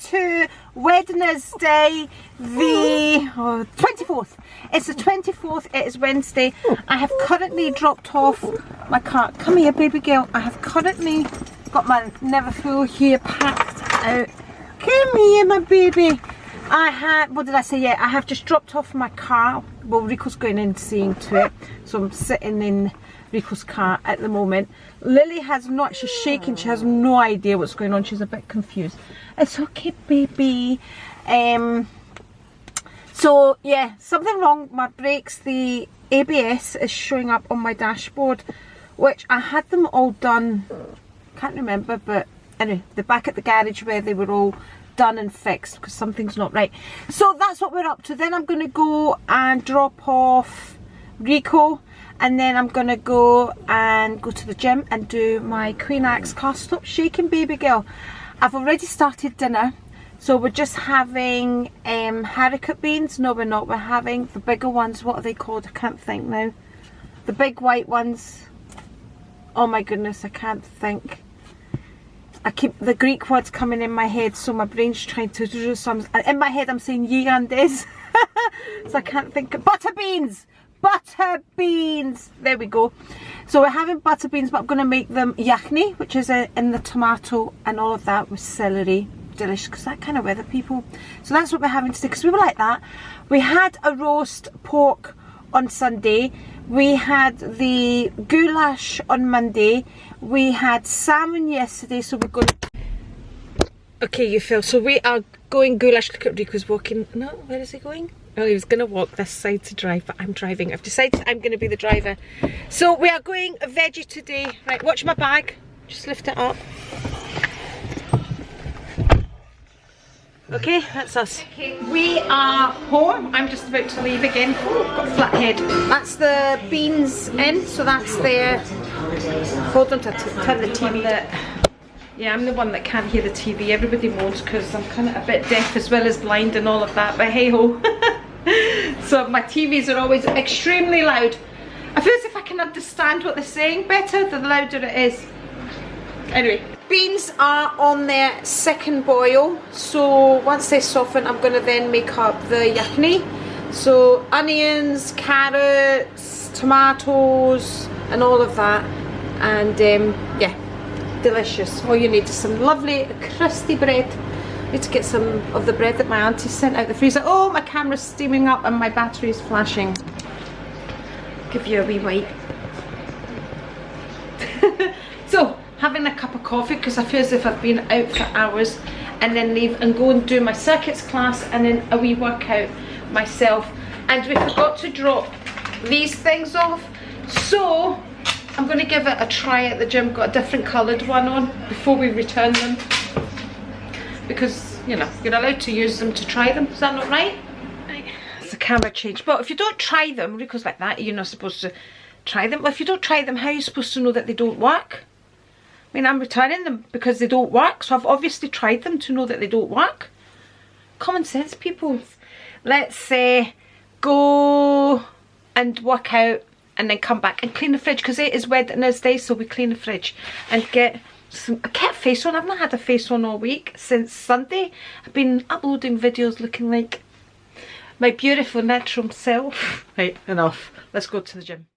to Wednesday the 24th. It's the 24th, it is Wednesday. I have currently dropped off my car. Come here, baby girl. I have currently got my Neverfull here packed out. Come here, my baby. I had, what did I say? Yeah, I have just dropped off my car. Well, Rico's going in seeing to it, so I'm sitting in Rico's car at the moment. Lily has not, she's shaking, she has no idea what's going on, she's a bit confused. It's okay, baby. So yeah, something wrong, my brakes, the ABS is showing up on my dashboard, which I had them all done, can't remember, but anyway, they're back at the garage where they were all done and fixed because something's not right. So that's what we're up to. Then I'm going to go and drop off Rico, and then I'm going to go to the gym and do my Queen Axe car. Stop shaking, baby girl. I've already started dinner, so we're just having haricot beans. No, we're not. We're having the bigger ones. What are they called? I can't think now. The big white ones. Oh my goodness, I can't think. I keep the Greek words coming in my head, so my brain's trying to do some. In my head I'm saying yiandes. So I can't think of butter beans. Butter beans. There we go. So we're having butter beans, but I'm going to make them yakni, which is in the tomato and all of that with celery. Delicious, because that kind of weather, people. So that's what we're having today, because we were like that. We had a roast pork on Sunday. We had the goulash on Monday. We had salmon yesterday, so we're going to... Okay, you feel. So we are going goulash. Look at Rico's walking. No, where is he going? Oh, he was going to walk this side to drive, but I'm driving. I've decided I'm going to be the driver. So we are going veggie today. Right, watch my bag. Just lift it up. Okay, that's us. Okay, we are home. I'm just about to leave again. Oh, got a flat head. That's the beans in, so that's there. Hold on to turn the TV. Yeah, I'm the one that can't hear the TV. Everybody moans because I'm kind of a bit deaf as well as blind and all of that, but hey ho. So my TVs are always extremely loud. I feel as if I can understand what they're saying better the louder it is. Anyway, beans are on their second boil, so once they soften I'm going to then make up the yakni. So onions, carrots, tomatoes and all of that, and yeah, delicious. All you need is some lovely crusty bread. I need to get some of the bread that my auntie sent out the freezer. Oh, my camera's steaming up and my battery is flashing. Give you a wee wipe. So having a cup of coffee because I feel as if I've been out for hours, and then leave and go and do my circuits class and then a wee workout myself. And we forgot to drop these things off, so I'm going to give it a try at the gym. Got a different coloured one on before we return them, because you know you're allowed to use them to try them. Is that not right? It's the camera changed. But if you don't try them, Rico's like that, you're not supposed to try them. Well, if you don't try them, how are you supposed to know that they don't work? I mean, I'm returning them because they don't work, so I've obviously tried them to know that they don't work. Common sense, people. Let's say go and work out and then come back and clean the fridge, because it is Wednesday, so we clean the fridge and get some. I kept face on. I've not had a face on all week since Sunday. I've been uploading videos looking like my beautiful natural self. Right, enough. Let's go to the gym.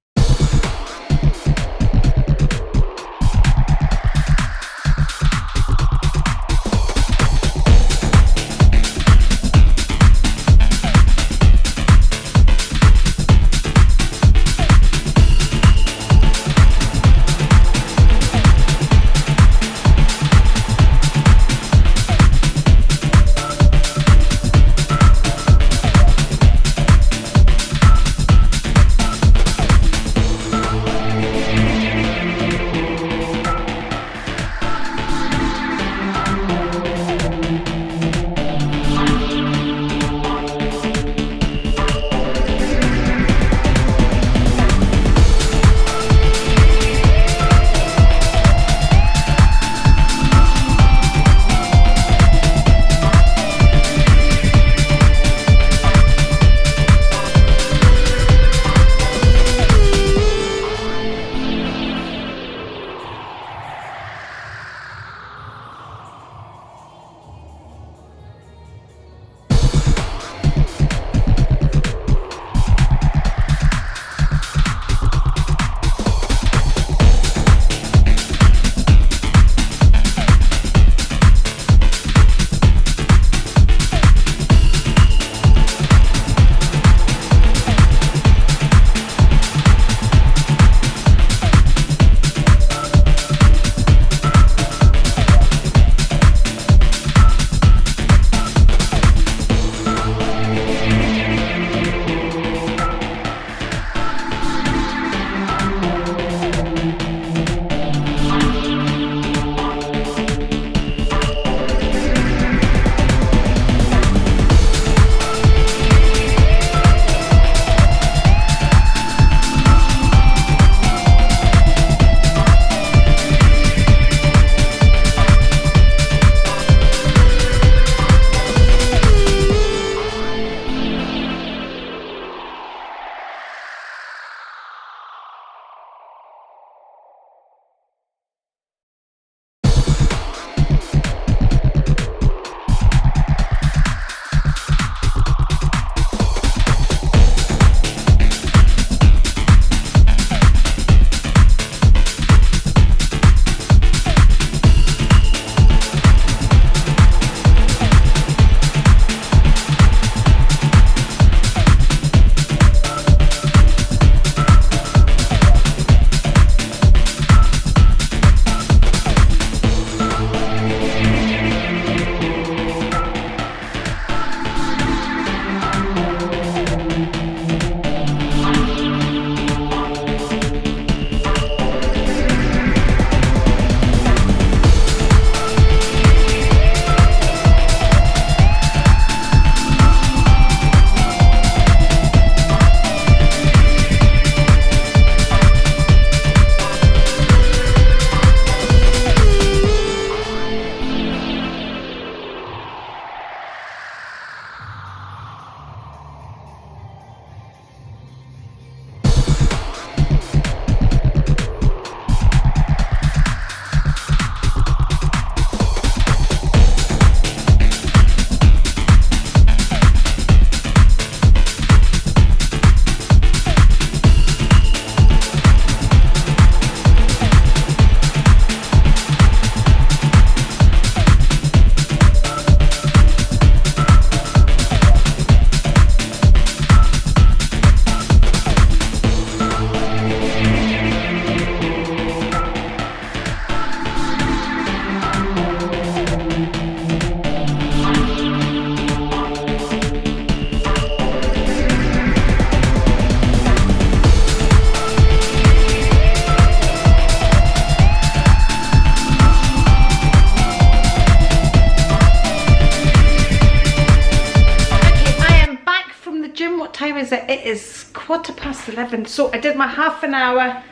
11:15. So I did my half an hour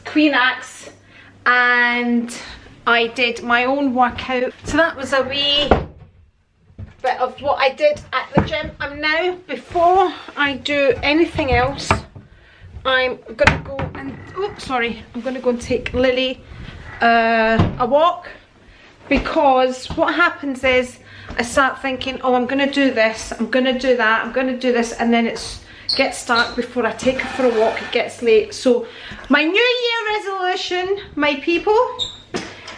Queen Axe and I did my own workout. So that was a wee bit of what I did at the gym. And now, before I do anything else, I'm gonna go and I'm gonna go and take Lily a walk, because what happens is I start thinking, oh, I'm gonna do this, I'm gonna do that, I'm gonna do this, and then it gets dark before I take her for a walk. It gets late. So my New Year resolution, my people,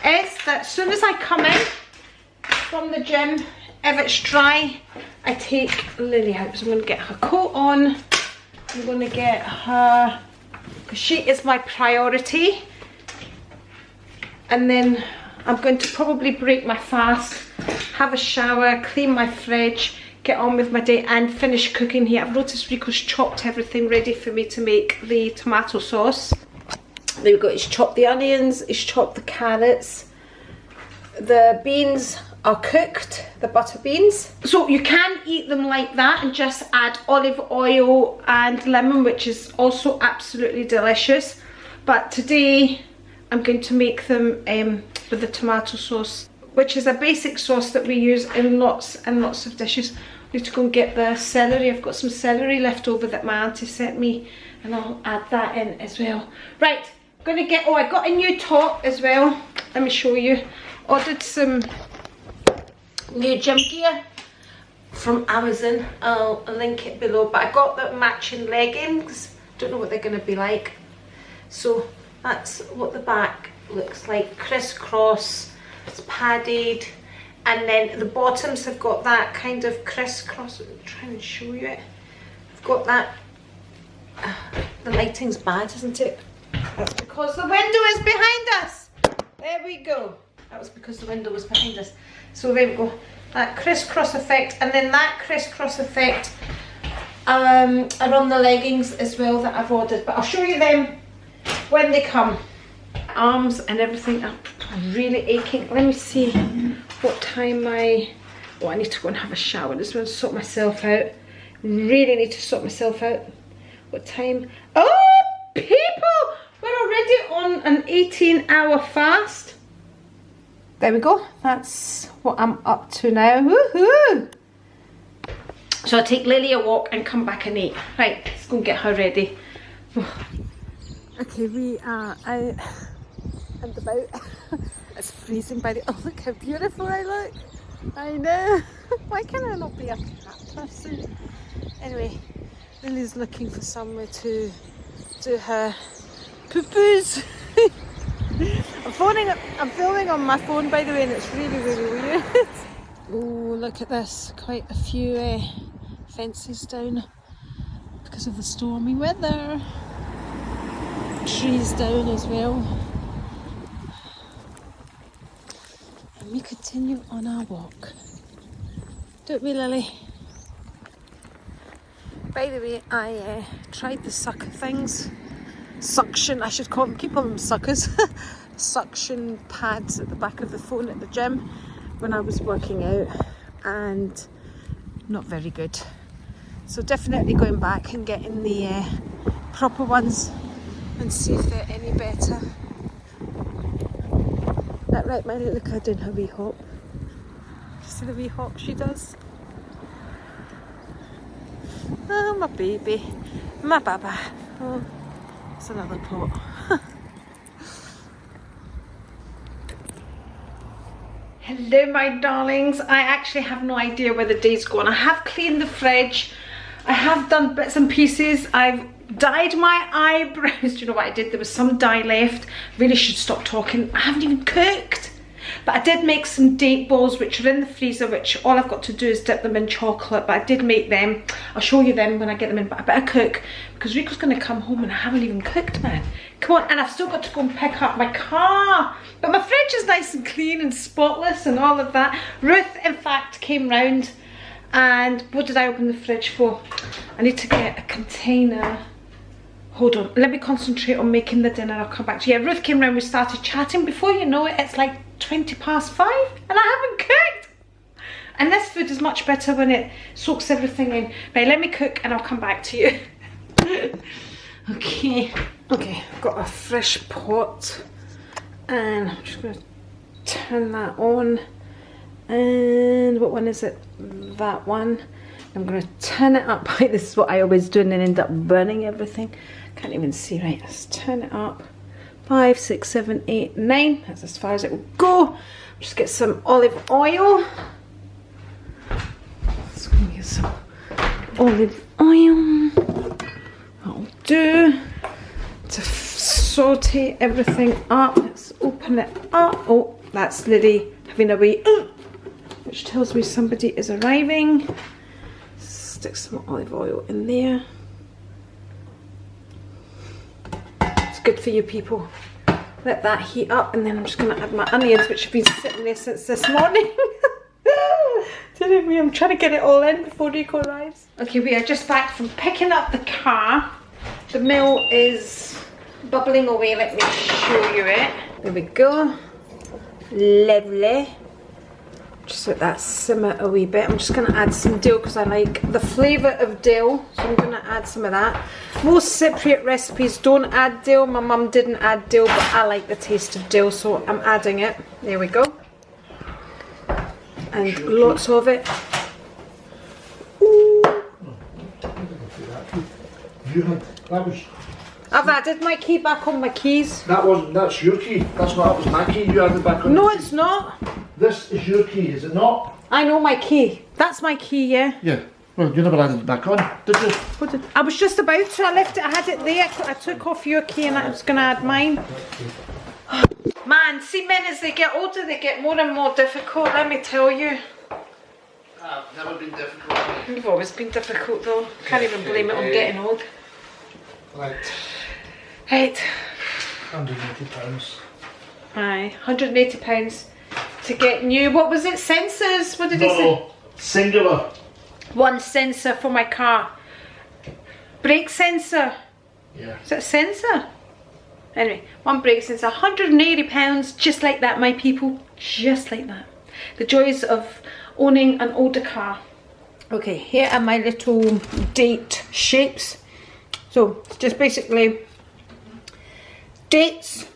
is that as soon as I come in from the gym, if it's dry, I take Lily out. So I'm gonna get her coat on, I'm gonna get her, because she is my priority, and then I'm going to probably break my fast, have a shower, clean my fridge, get on with my day and finish cooking here. I've noticed Rico's chopped everything ready for me to make the tomato sauce. There we go, he's chopped the onions, he's chopped the carrots. The beans are cooked, the butter beans. So you can eat them like that and just add olive oil and lemon, which is also absolutely delicious. But today I'm going to make them with the tomato sauce, which is a basic sauce that we use in lots and lots of dishes. I need to go and get the celery. I've got some celery left over that my auntie sent me, and I'll add that in as well. Right, I'm gonna get, oh, I got a new top as well. Let me show you. Ordered some new gym gear from Amazon. I'll link it below, but I got the matching leggings. Don't know what they're gonna be like. So that's what the back looks like, crisscross, it's padded, and then the bottoms have got that kind of crisscross. I'll try and show you it. I've got that, the lighting's bad, isn't it? That's because the window is behind us. There we go. That was because the window was behind us. So there we go, that crisscross effect, and then that crisscross effect are on the leggings as well that I've ordered, but I'll show you them when they come. Arms and everything are really aching. Let me see what time I need to go and have a shower. I just want to sort myself out. Really need to sort myself out. What time? Oh, people, we're already on an 18-hour fast. There we go. That's what I'm up to now. Woohoo! So I'll take Lily a walk and come back and eat. Right, let's go and get her ready. Okay, we are out and about. It's freezing by the, oh look how beautiful I look. I know. Why can I not be a cat person? Anyway, Lily's looking for somewhere to do her poo-poos. I'm filming on my phone, by the way, and it's really, really weird. Oh, look at this. Quite a few fences down because of the stormy weather. Trees down as well. And we continue on our walk. Don't we, Lily? By the way, I tried the sucker things. Suction, I should call them, keep calling them suckers. Suction pads at the back of the phone at the gym when I was working out, and not very good. So definitely going back and getting the proper ones and see if they're any better. That right, my little girl doing her wee hop. See the wee hop she does? Oh, my baby, my baba. Oh, it's another pot. Hello my darlings, I actually have no idea where the day's gone. I have cleaned the fridge, I have done bits and pieces, I've dyed my eyebrows. Do you know what I did? There was some dye left. Really should stop talking. I haven't even cooked. But I did make some date balls which are in the freezer, which all I've got to do is dip them in chocolate. But I did make them. I'll show you them when I get them in, but I better cook because Rico's going to come home and I haven't even cooked, man. Come on, and I've still got to go and pick up my car. But my fridge is nice and clean and spotless and all of that. Ruth, in fact, came round, and what did I open the fridge for? I need to get a container. Hold on, let me concentrate on making the dinner. I'll come back to you. Yeah, Ruth came round, we started chatting. Before you know it, it's like 5:20 and I haven't cooked. And this food is much better when it soaks everything in. Right, let me cook and I'll come back to you. Okay, got a fresh pot and I'm just going to turn that on. And what one is it? That one. I'm going to turn it up. This is what I always do and then end up burning everything. Can't even see right. Let's turn it up. 5, 6, 7, 8, 9. That's as far as it will go. Just get some olive oil. Let's go get some olive oil. That'll do. To saute everything up. Let's open it up. Oh, that's Liddy having a wee, which tells me somebody is arriving. Stick some olive oil in there. It's good for you people. Let that heat up and then I'm just going to add my onions, which have been sitting there since this morning. I'm trying to get it all in before Rico arrives. Okay, we are just back from picking up the car. The mill is bubbling away. Let me show you it. There we go. Lovely. Just let that simmer a wee bit. I'm just going to add some dill because I like the flavour of dill. So I'm going to add some of that. Most Cypriot recipes don't add dill. My mum didn't add dill, but I like the taste of dill, so I'm adding it. There we go. And lots of it. Ooh. I've added my key back on my keys. That's your key. That was my key. You added back on. No, it's not. This is your key, is it not? I know my key. That's my key, yeah. Yeah. Well, you never added it back on, did you? I was just about to. I left it. I had it there. I took off your key and I was going to add mine. Man, see, men as they get older, they get more and more difficult. Let me tell you. I've never been difficult. You've always been difficult, though. Can't even blame it on getting old. Right. Right. £180. Aye, £180 to get new. What was it? Sensors? What did he say? Singular. One sensor for my car. Brake sensor. Yeah. Is it a sensor? Anyway, one brake sensor. £180, just like that, my people. Just like that. The joys of owning an older car. Okay, here are my little date shapes. So it's just basically dates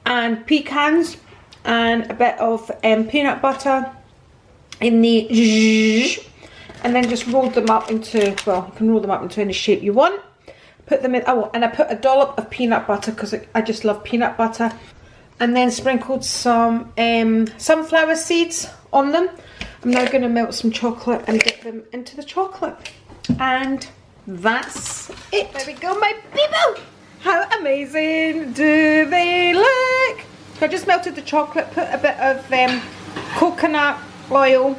and pecans and a bit of peanut butter in the, and then just roll them up into, well, you can roll them up into any shape you want. Put them in, oh, and I put a dollop of peanut butter because I just love peanut butter, and then sprinkled some sunflower seeds on them. I'm now going to melt some chocolate and dip them into the chocolate, and that's it. There we go, my people. How amazing do they look? So I just melted the chocolate, put a bit of coconut oil,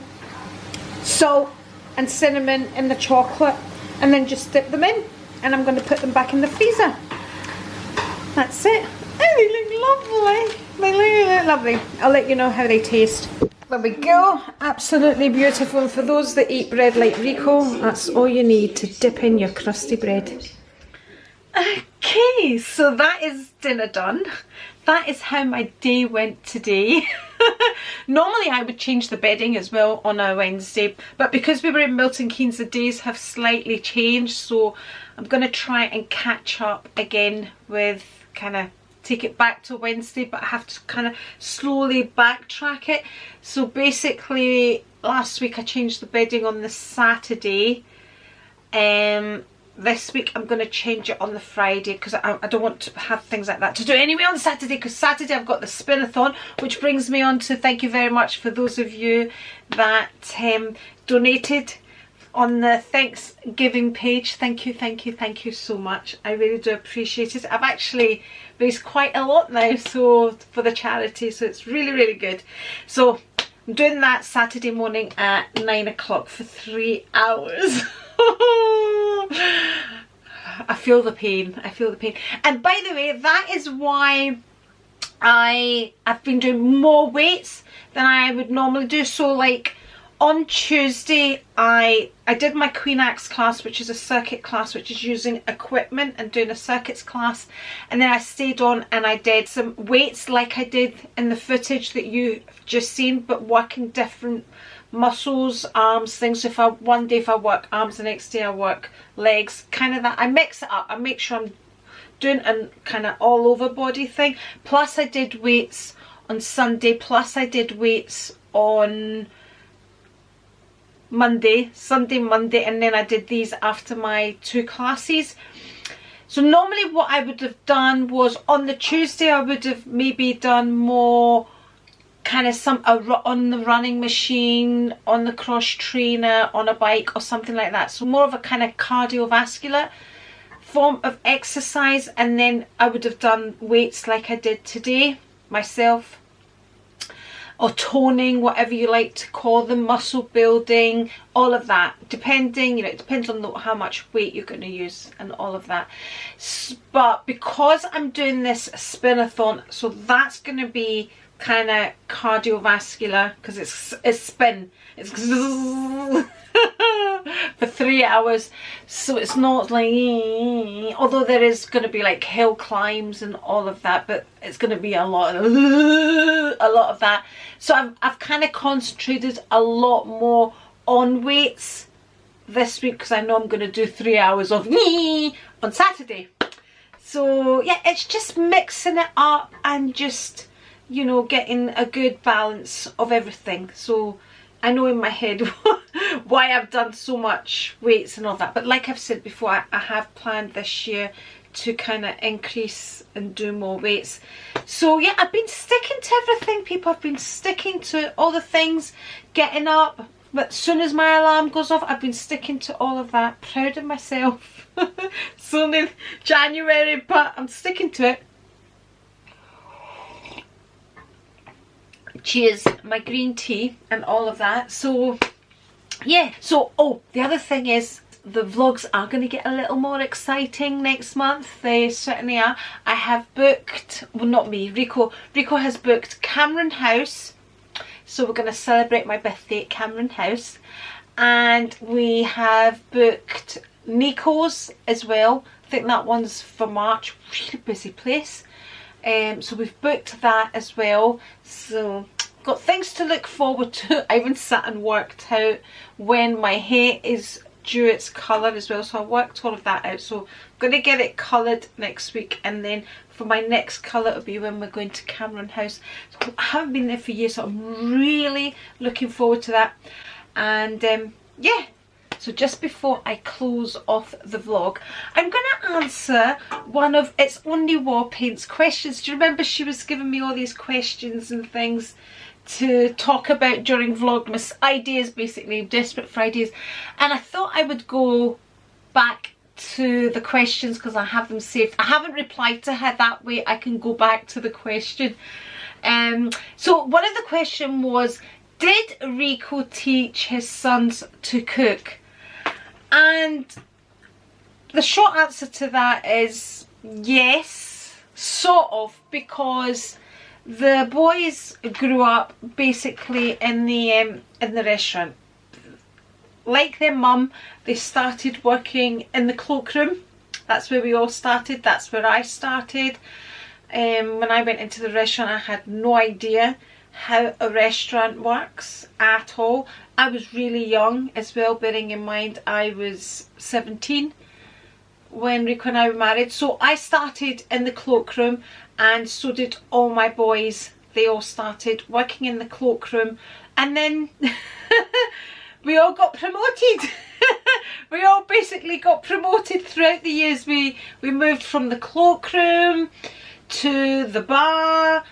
salt and cinnamon in the chocolate, and then just dip them in, and I'm going to put them back in the freezer. That's it. Oh, they look lovely. They look lovely. I'll let you know how they taste. There we go. Absolutely beautiful. For those that eat bread like Rico, that's all you need to dip in your crusty bread. Okay, so that is dinner done. That is how my day went today. Normally I would change the bedding as well on a Wednesday, but because we were in Milton Keynes, the days have slightly changed, so I'm going to try and catch up again with kind of take it back to Wednesday, but I have to kind of slowly backtrack it. So basically last week I changed the bedding on the Saturday. This week I'm going to change it on the Friday because I don't want to have things like that to do anyway on Saturday, because Saturday I've got the spin-a-thon, which brings me on to thank you very much for those of you that donated on the Thanksgiving page. Thank you so much. I really do appreciate it. I've actually raised quite a lot now so for the charity, so it's really good. So I'm doing that Saturday morning at 9 o'clock for 3 hours. I feel the pain. I feel the pain. And by the way, that is why I've been doing more weights than I would normally do. So like on Tuesday I did my Queen Axe class, which is a circuit class, which is using equipment and doing a circuits class, and then I stayed on and I did some weights like I did in the footage that you've just seen, but working different muscles, arms, things. If one day if I work arms, the next day I work legs, kind of that. I mix it up. I make sure I'm doing a kind of all over body thing. Plus I did weights on Sunday, plus I did weights on Monday, Monday, and then I did these after my 2 classes. So normally what I would have done was on the Tuesday I would have maybe done more kind of on the running machine, on the cross trainer, on a bike or something like that. So more of a kind of cardiovascular form of exercise, and then I would have done weights like I did today myself, or toning, whatever you like to call them, muscle building, all of that, depending, you know, it depends on how much weight you're going to use and all of that. But because I'm doing this spinathon, so that's going to be kind of cardiovascular, because it's spin, it's for 3 hours, so it's not like, although there is going to be like hill climbs and all of that, but it's going to be a lot of that. So I've kind of concentrated a lot more on weights this week, because I know I'm going to do 3 hours of me on Saturday. So yeah, it's just mixing it up and just, you know, getting a good balance of everything. So I know in my head why I've done so much weights and all that, but like I've said before, I have planned this year to kind of increase and do more weights. So yeah, I've been sticking to everything, people. I've been sticking to all the things, getting up, but as soon as my alarm goes off, I've been sticking to all of that. Proud of myself. It's only January, but I'm sticking to it. Cheers, my green tea and all of that. So yeah, so oh, the other thing is the vlogs are going to get a little more exciting next month. They certainly are. I have booked, well, not me, Rico has booked Cameron House, so we're going to celebrate my birthday at Cameron House. And we have booked Nico's as well. I think that one's for March. Really busy place. So we've booked that as well. So got things to look forward to. I even sat and worked out when my hair is due its colour as well. So I worked all of that out. So I'm going to get it coloured next week, and then for my next colour it'll be when we're going to Cameron House. So I haven't been there for years, so I'm really looking forward to that. And yeah. So just before I close off the vlog, I'm going to answer one of It's Only War Paint's questions. Do you remember she was giving me all these questions and things to talk about during Vlogmas? Ideas, basically, desperate for ideas. And I thought I would go back to the questions because I have them saved. I haven't replied to her, that way I can go back to the question. So one of the questions was, did Rico teach his sons to cook? And the short answer to that is yes, sort of, because the boys grew up basically in the restaurant. Like their mum, they started working in the cloakroom. That's where we all started. That's where I started. When I went into the restaurant, I had no idea how a restaurant works at all. I was really young as well, bearing in mind I was 17 when Rico and I were married. So I started in the cloakroom, and so did all my boys. They all started working in the cloakroom, and then we all got promoted. We all basically got promoted throughout the years. We moved from the cloakroom to the bar,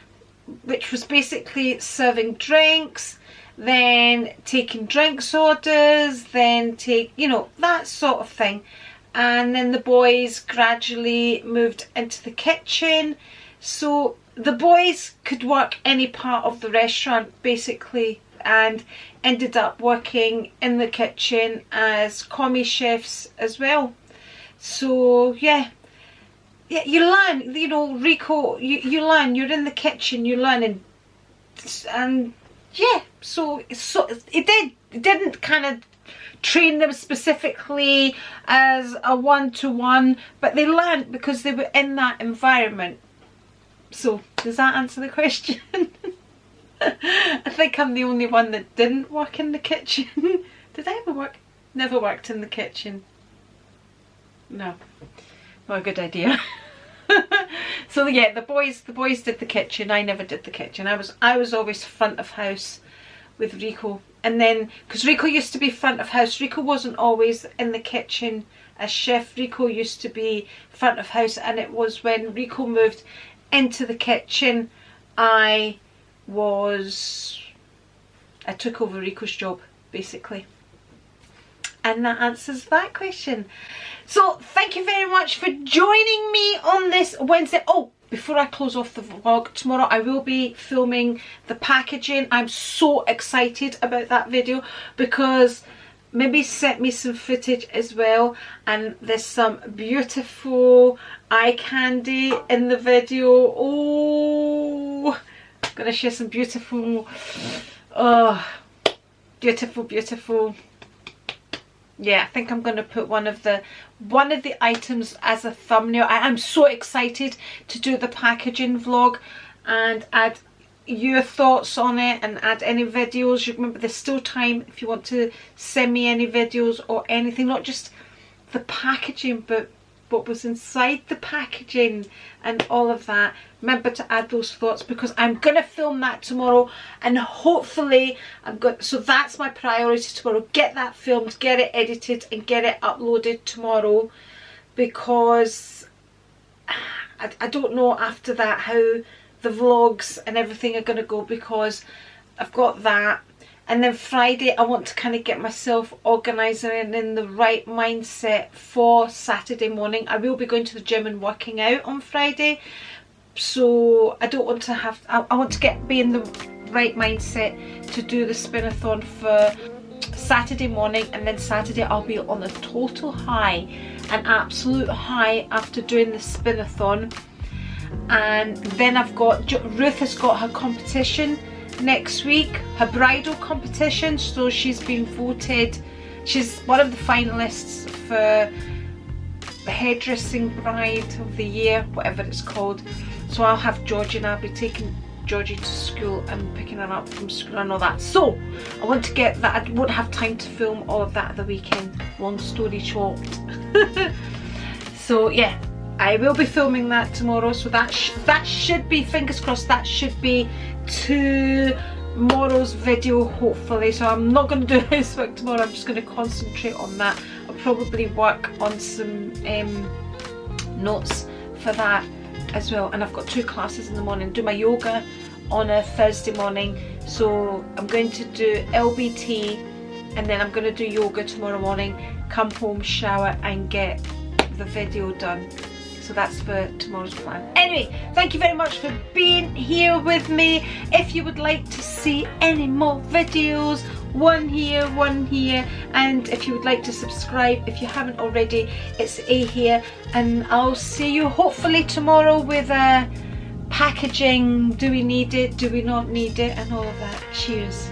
which was basically serving drinks, then taking drinks orders, then you know, that sort of thing. And then the boys gradually moved into the kitchen. So the boys could work any part of the restaurant basically, and ended up working in the kitchen as commie chefs as well. So yeah, you learn, you know, Rico, you learn, you're in the kitchen, you learn, and yeah, so it didn't kind of train them specifically as a one-to-one, but they learned because they were in that environment. So does that answer the question? I think I'm the only one that didn't work in the kitchen. Did I ever work? Never worked in the kitchen. No, not a good idea. So yeah, the boys did the kitchen. I never did the kitchen. I was always front of house with Rico. And then, because Rico used to be front of house, Rico wasn't always in the kitchen as chef. Rico used to be front of house, and it was when Rico moved into the kitchen, I took over Rico's job, basically. And that answers that question. So thank you very much for joining me on this Wednesday. Oh, before I close off the vlog, tomorrow I will be filming the packaging. I'm so excited about that video because maybe sent me some footage as well, and there's some beautiful eye candy in the video. Oh, I'm gonna share some beautiful, beautiful. Yeah, I think I'm going to put one of the items as a thumbnail. I am so excited to do the packaging vlog and add your thoughts on it and add any videos. You remember, there's still time if you want to send me any videos or anything, not just the packaging but what was inside the packaging and all of that. Remember to add those thoughts, because I'm gonna film that tomorrow, and hopefully so that's my priority tomorrow. Get that filmed, get it edited and get it uploaded tomorrow, because I don't know after that how the vlogs and everything are gonna go, because I've got that. And then Friday I want to kind of get myself organised and in the right mindset for Saturday morning. I will be going to the gym and working out on Friday, so I don't want to have, I want to be in the right mindset to do the spin-a-thon for Saturday morning. And then Saturday I'll be on a total high, an absolute high after doing the spin-a-thon. And then I've got, Ruth has got her competition next week, her bridal competition, so she's been voted, she's one of the finalists for the hairdressing bride of the year, whatever it's called. So I'll have Georgie, and I'll be taking Georgie to school and picking her up from school and all that. So I want to get that. I won't have time to film all of that at the weekend, long story short. So yeah, I will be filming that tomorrow, so that should be, fingers crossed, that should be tomorrow's video hopefully. So I'm not going to do housework tomorrow, I'm just going to concentrate on that. I'll probably work on some notes for that as well. And I've got 2 classes in the morning, do my yoga on a Thursday morning, so I'm going to do LBT and then I'm going to do yoga tomorrow morning, come home, shower and get the video done. So that's for tomorrow's plan. Anyway, thank you very much for being here with me. If you would like to see any more videos, one here, and if you would like to subscribe if you haven't already, it's A here, and I'll see you hopefully tomorrow with a packaging, do we need it, do we not need it, and all of that. Cheers.